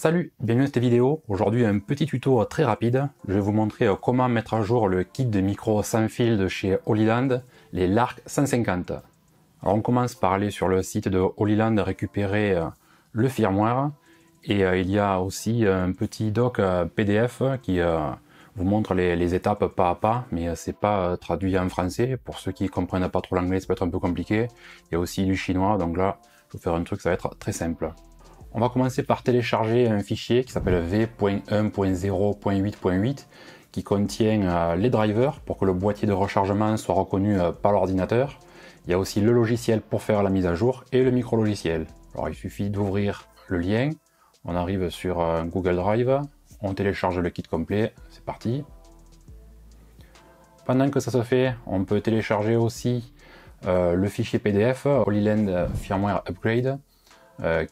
Salut, bienvenue dans cette vidéo. Aujourd'hui un petit tuto très rapide. Je vais vous montrer comment mettre à jour le kit de micro sans fil de chez Holyland, les Lark 150. Alors on commence par aller sur le site de Holyland récupérer le firmware. Et il y a aussi un petit doc PDF qui vous montre les étapes pas à pas, mais c'est pas traduit en français. Pour ceux qui comprennent pas trop l'anglais, ça peut être un peu compliqué. Il y a aussi du chinois, donc là, je vais vous faire un truc, ça va être très simple. On va commencer par télécharger un fichier qui s'appelle v.1.0.8.8 qui contient les drivers pour que le boîtier de rechargement soit reconnu par l'ordinateur. Il y a aussi le logiciel pour faire la mise à jour et le micro-logiciel. Alors il suffit d'ouvrir le lien, on arrive sur Google Drive, on télécharge le kit complet, c'est parti. Pendant que ça se fait, on peut télécharger aussi le fichier PDF Holyland Firmware Upgrade.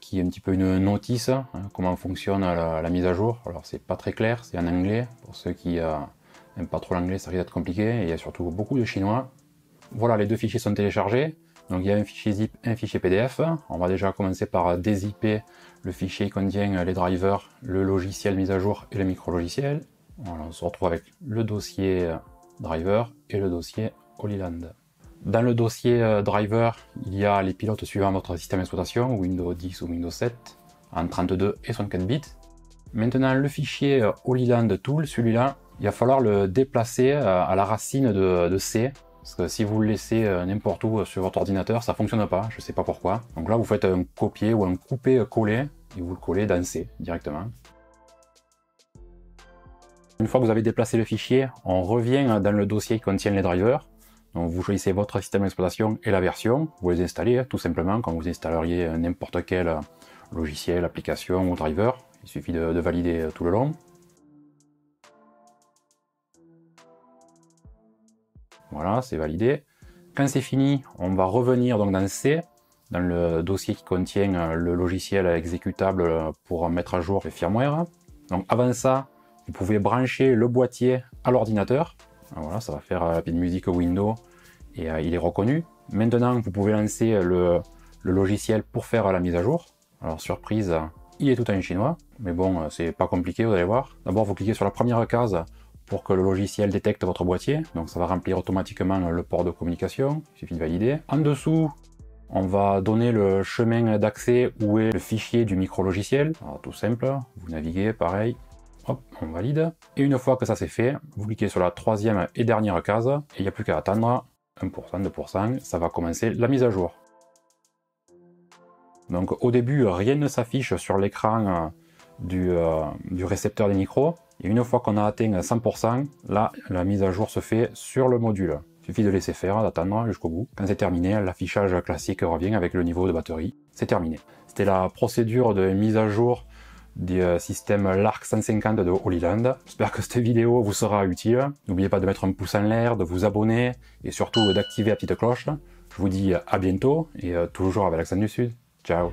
Qui est un petit peu une notice, hein, comment fonctionne la mise à jour. Alors c'est pas très clair, c'est en anglais, pour ceux qui n'aiment pas trop l'anglais ça risque d'être compliqué, et il y a surtout beaucoup de chinois. Voilà, les deux fichiers sont téléchargés, donc il y a un fichier zip, un fichier PDF. On va déjà commencer par dézipper le fichier qui contient les drivers, le logiciel mise à jour et le micro-logiciel. Voilà, on se retrouve avec le dossier driver et le dossier Holyland. Dans le dossier driver, il y a les pilotes suivant votre système d'exploitation, Windows 10 ou Windows 7, en 32 et 64 bits. Maintenant, le fichier Holyland Tool, celui-là, il va falloir le déplacer à la racine de C, parce que si vous le laissez n'importe où sur votre ordinateur, ça ne fonctionne pas, je ne sais pas pourquoi. Donc là, vous faites un copier ou un couper-coller, et vous le collez dans C directement. Une fois que vous avez déplacé le fichier, on revient dans le dossier qui contient les drivers. Donc vous choisissez votre système d'exploitation et la version, vous les installez tout simplement comme vous installeriez n'importe quel logiciel, application ou driver. Il suffit de valider tout le long. Voilà, c'est validé. Quand c'est fini, on va revenir donc dans C, dans le dossier qui contient le logiciel exécutable pour mettre à jour le firmware. Donc avant ça, vous pouvez brancher le boîtier à l'ordinateur. Voilà, ça va faire la petite musique Windows et il est reconnu. Maintenant, vous pouvez lancer le logiciel pour faire la mise à jour. Alors, surprise, il est tout en chinois, mais bon, c'est pas compliqué, vous allez voir. D'abord, vous cliquez sur la première case pour que le logiciel détecte votre boîtier. Donc, ça va remplir automatiquement le port de communication. Il suffit de valider. En dessous, on va donner le chemin d'accès où est le fichier du micro-logiciel. Alors, tout simple, vous naviguez, pareil. Hop, on valide. Et une fois que ça c'est fait, vous cliquez sur la troisième et dernière case, et il n'y a plus qu'à attendre 1%, 2%, ça va commencer la mise à jour. Donc au début, rien ne s'affiche sur l'écran du récepteur des micros, et une fois qu'on a atteint 100%, là, la mise à jour se fait sur le module. Il suffit de laisser faire, d'attendre jusqu'au bout. Quand c'est terminé, l'affichage classique revient avec le niveau de batterie. C'est terminé. C'était la procédure de mise à jour du système Lark 150 de Holyland. J'espère que cette vidéo vous sera utile. N'oubliez pas de mettre un pouce en l'air, de vous abonner et surtout d'activer la petite cloche. Je vous dis à bientôt et toujours avec l'accent du Sud. Ciao!